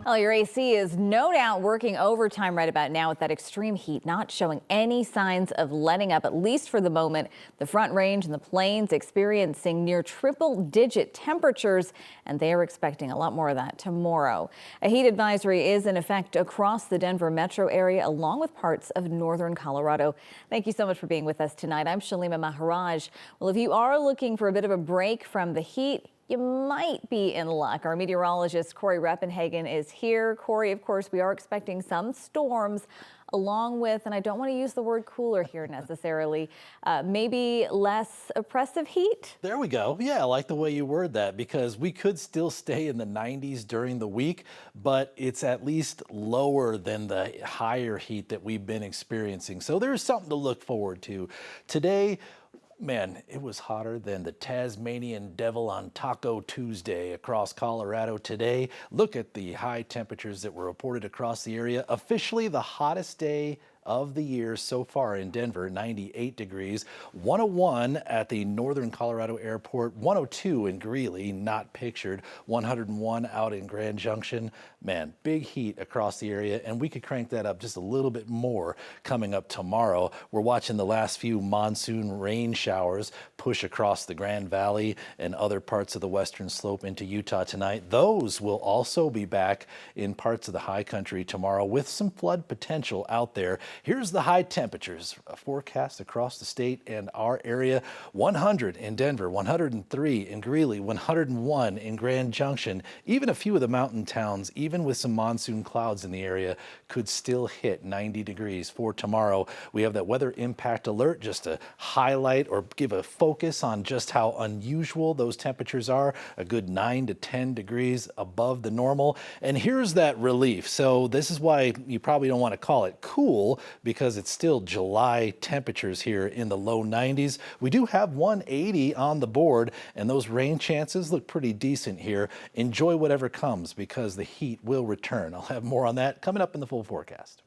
Well, your AC is no doubt working overtime right about now with that extreme heat not showing any signs of letting up, at least for the moment. The Front Range and the Plains experiencing near triple-digit temperatures, and they are expecting a lot more of that tomorrow. A heat advisory is in effect across the Denver metro area, along with parts of northern Colorado. Thank you so much for being with us tonight. I'm Shalima Maharaj. Well, if you are looking for a bit of a break from the heat, you might be in luck. Our meteorologist Corey Reppenhagen is here. Corey, of course, we are expecting some storms along with, and I don't want to use the word cooler here necessarily, maybe less oppressive heat. There we go. Yeah, I like the way you word that, because we could still stay in the 90s during the week, but it's at least lower than the higher heat that we've been experiencing. So there's something to look forward to. Today, man, it was hotter than the Tasmanian devil on Taco Tuesday across Colorado today. Look at the high temperatures that were reported across the area. Officially the hottest day of the year so far in Denver, 98 degrees, 101 at the Northern Colorado Airport, 102 in Greeley, not pictured, 101 out in Grand Junction. Man, big heat across the area, and we could crank that up just a little bit more coming up tomorrow. We're watching the last few monsoon rain showers push across the Grand Valley and other parts of the western slope into Utah tonight. Those will also be back in parts of the high country tomorrow with some flood potential out there. Here's the high temperatures forecast across the state and our area. 100 in Denver, 103 in Greeley, 101 in Grand Junction. Even a few of the mountain towns, even with some monsoon clouds in the area, could still hit 90 degrees for tomorrow. We have that weather impact alert just to highlight or give a focus on just how unusual those temperatures are. A good 9 to 10 degrees above the normal. And here's that relief. So this is why you probably don't want to call it cool, because it's still July temperatures here in the low 90s. We do have 180 on the board, and those rain chances look pretty decent here. Enjoy whatever comes, because the heat will return. I'll have more on that coming up in the full forecast.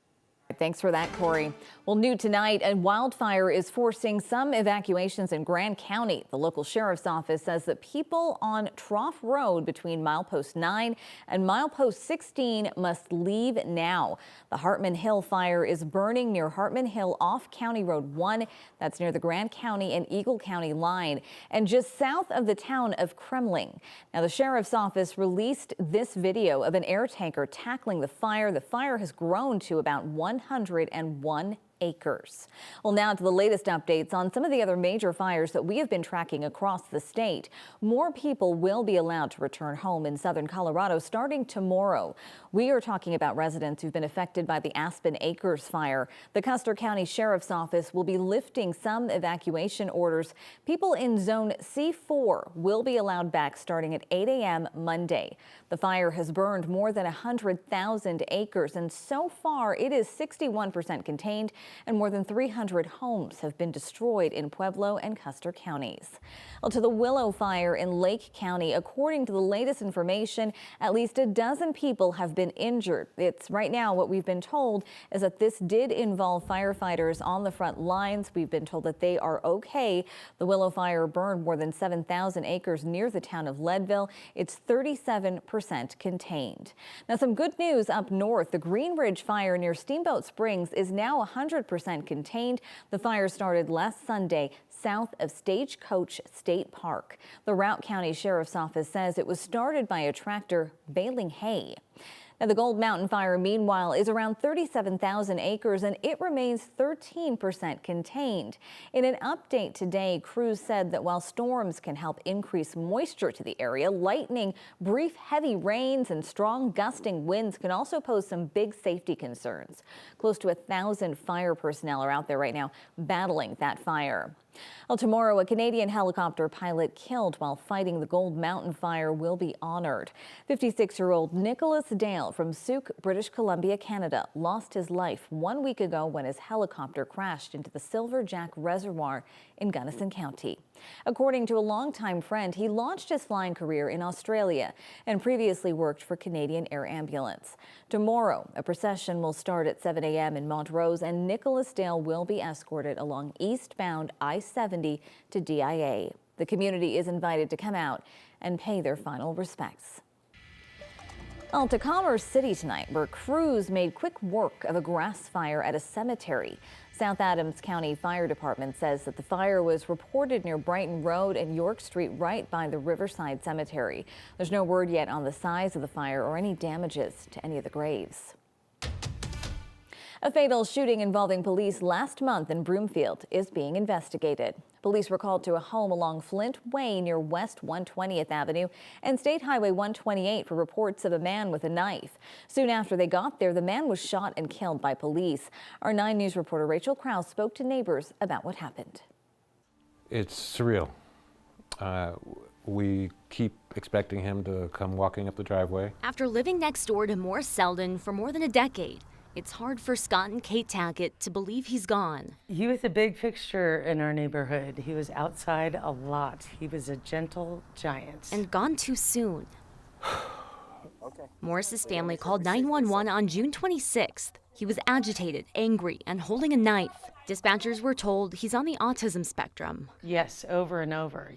Thanks for that, Corey. Well, new tonight, a wildfire is forcing some evacuations in Grand County. The local sheriff's office says that people on Trough Road between milepost 9 and milepost 16 must leave now. The Hartman Hill fire is burning near Hartman Hill off County Road 1. That's near the Grand County and Eagle County line and just south of the town of Kremling. Now, the sheriff's office released this video of an air tanker tackling the fire. The fire has grown to about 101 acres. Well, now to the latest updates on some of the other major fires that we have been tracking across the state. More people will be allowed to return home in southern Colorado starting tomorrow. We are talking about residents who've been affected by the Aspen Acres fire. The Custer County Sheriff's Office will be lifting some evacuation orders. People in Zone C4 will be allowed back starting at 8 a.m. Monday. The fire has burned more than 100,000 acres, and so far it is 61% contained, and more than 300 homes have been destroyed in Pueblo and Custer counties. Well, to the Willow fire in Lake County, according to the latest information, at least a dozen people have been injured. It's right now what we've been told is that this did involve firefighters on the front lines. We've been told that they are okay. The Willow fire burned more than 7,000 acres near the town of Leadville. It's 37% contained. Now, some good news up north. The Green Ridge fire near Steamboat Springs is now 100% contained. The fire started last Sunday south of Stagecoach State Park. The Routt County Sheriff's Office says it was started by a tractor baling hay. Now, the Gold Mountain fire, meanwhile, is around 37,000 acres, and it remains 13% contained. In an update today, crews said that while storms can help increase moisture to the area, lightning, brief heavy rains, and strong gusting winds can also pose some big safety concerns. Close to 1,000 fire personnel are out there right now battling that fire. Well, tomorrow, a Canadian helicopter pilot killed while fighting the Gold Mountain fire will be honored. 56-year-old Nicholas Dale from Souk, British Columbia, Canada, lost his life 1 week ago when his helicopter crashed into the Silver Jack Reservoir in Gunnison County. According to a longtime friend, he launched his flying career in Australia and previously worked for Canadian Air Ambulance. Tomorrow, a procession will start at 7 a.m. in Montrose, and Nicholas Dale will be escorted along eastbound I-70 to DIA. The community is invited to come out and pay their final respects. Well, to Commerce City tonight, where crews made quick work of a grass fire at a cemetery. South Adams County Fire Department says that the fire was reported near Brighton Road and York Street, right by the Riverside Cemetery. There's no word yet on the size of the fire or any damages to any of the graves. A fatal shooting involving police last month in Broomfield is being investigated. Police were called to a home along Flint Way near West 120th Avenue and State Highway 128 for reports of a man with a knife. Soon after they got there, the man was shot and killed by police. Our 9 News reporter Rachel Krause spoke to neighbors about what happened. It's surreal. We keep expecting him to come walking up the driveway. After living next door to Morris Selden for more than a decade, it's hard for Scott and Kate Tackett to believe he's gone. He was a big fixture in our neighborhood. He was outside a lot. He was a gentle giant. And gone too soon. Morris's family called 911 on June 26th. He was agitated, angry, and holding a knife. Dispatchers were told he's on the autism spectrum. Yes, over and over.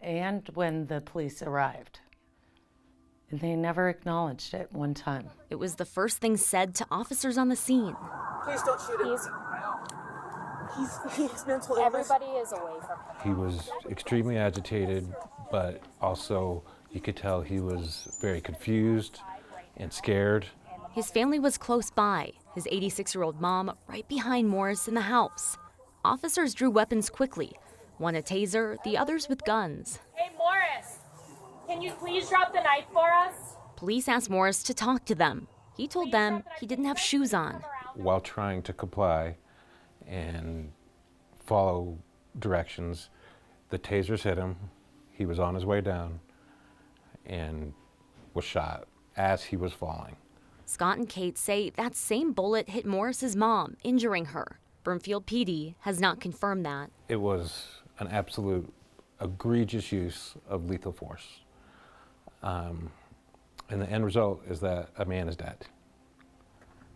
And when the police arrived. And they never acknowledged it one time. It was the first thing said to officers on the scene. Please don't shoot him. He's mental illness. Everybody is away from him. He was extremely agitated, but also you could tell he was very confused and scared. His family was close by, his 86-year-old mom right behind Morris in the house. Officers drew weapons quickly, one a taser, the others with guns. Hey, Morris, can you please drop the knife for us? Police asked Morris to talk to them. He told them he didn't have shoes on. While trying to comply and follow directions, the tasers hit him. He was on his way down and was shot as he was falling. Scott and Kate say that same bullet hit Morris's mom, injuring her. Broomfield PD has not confirmed that. It was an absolute egregious use of lethal force. And the end result is that a man is dead.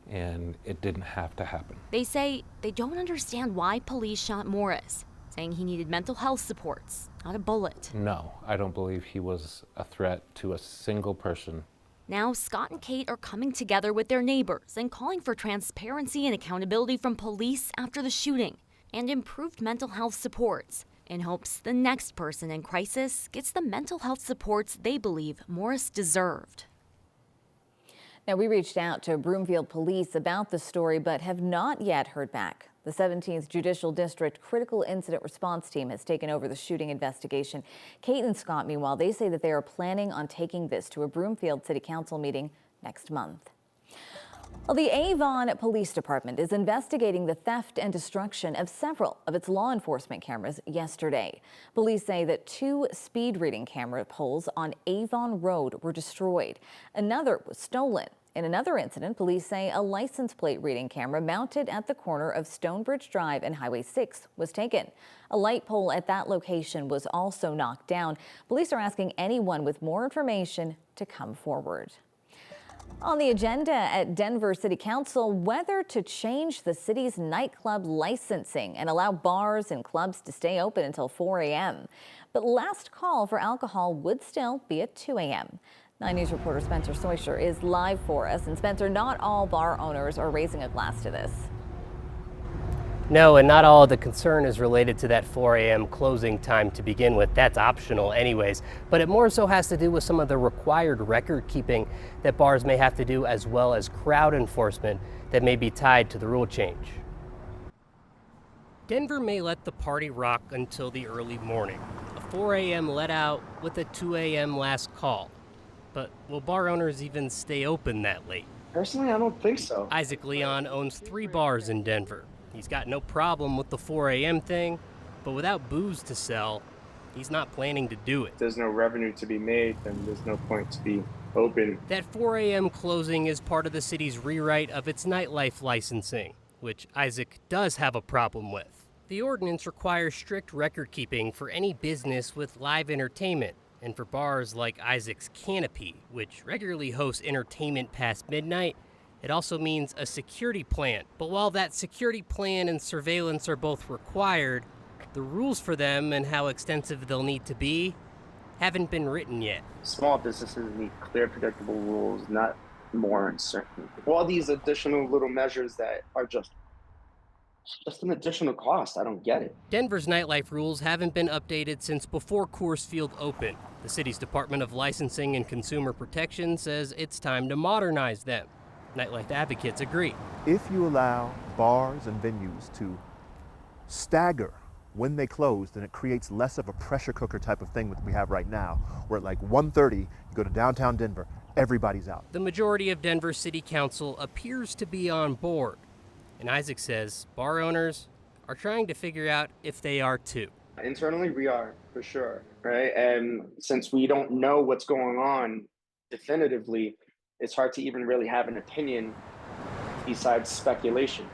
And it didn't have to happen. They say they don't understand why police shot Morris, saying he needed mental health supports, not a bullet. No, I don't believe he was a threat to a single person. Now, Scott and Kate are coming together with their neighbors and calling for transparency and accountability from police after the shooting and improved mental health supports in hopes the next person in crisis gets the mental health supports they believe Morris deserved. Now, we reached out to Broomfield Police about the story, but have not yet heard back. The 17th Judicial District Critical Incident Response Team has taken over the shooting investigation. Kate and Scott, meanwhile, they say that they are planning on taking this to a Broomfield City Council meeting next month. Well, the Avon Police Department is investigating the theft and destruction of several of its law enforcement cameras yesterday. Police say that 2 speed reading camera poles on Avon Road were destroyed. Another was stolen. In another incident, police say a license plate reading camera mounted at the corner of Stonebridge Drive and Highway 6 was taken. A light pole at that location was also knocked down. Police are asking anyone with more information to come forward. On the agenda at Denver City Council, whether to change the city's nightclub licensing and allow bars and clubs to stay open until 4 a.m. But last call for alcohol would still be at 2 a.m. 9 News reporter Spencer Soisher is live for us. And Spencer, not all bar owners are raising a glass to this. No, and not all of the concern is related to that 4 a.m. closing time to begin with. That's optional anyways, but it more so has to do with some of the required record keeping that bars may have to do, as well as crowd enforcement that may be tied to the rule change. Denver may let the party rock until the early morning. A 4 a.m. let out with a 2 a.m. last call. But will bar owners even stay open that late? Personally, I don't think so. Isaac Leon owns 3 bars in Denver. He's got no problem with the 4 a.m. thing, but without booze to sell, he's not planning to do it. If there's no revenue to be made, then there's no point to be open. That 4 a.m. closing is part of the city's rewrite of its nightlife licensing, which Isaac does have a problem with. The ordinance requires strict record keeping for any business with live entertainment, and for bars like Isaac's Canopy, which regularly hosts entertainment past midnight, it also means a security plan. But while that security plan and surveillance are both required, the rules for them and how extensive they'll need to be haven't been written yet. Small businesses need clear, predictable rules, not more uncertain. All these additional little measures that are just an additional cost. I don't get it. Denver's nightlife rules haven't been updated since before Coors Field opened. The city's Department of Licensing and Consumer Protection says it's time to modernize them. Nightlife advocates agree. If you allow bars and venues to stagger when they close, then it creates less of a pressure cooker type of thing that we have right now, where at like 1:30, you go to downtown Denver, everybody's out. The majority of Denver City Council appears to be on board. And Isaac says bar owners are trying to figure out if they are too. Internally, we are, for sure, right? And since we don't know what's going on definitively, it's hard to even really have an opinion besides speculation.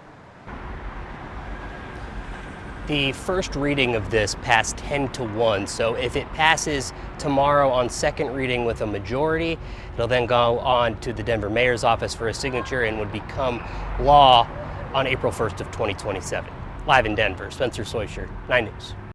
The first reading of this passed 10-1, so if it passes tomorrow on second reading with a majority, it'll then go on to the Denver mayor's office for a signature and would become law on April 1st of 2027. Live in Denver, Spencer Soysher, 9 News.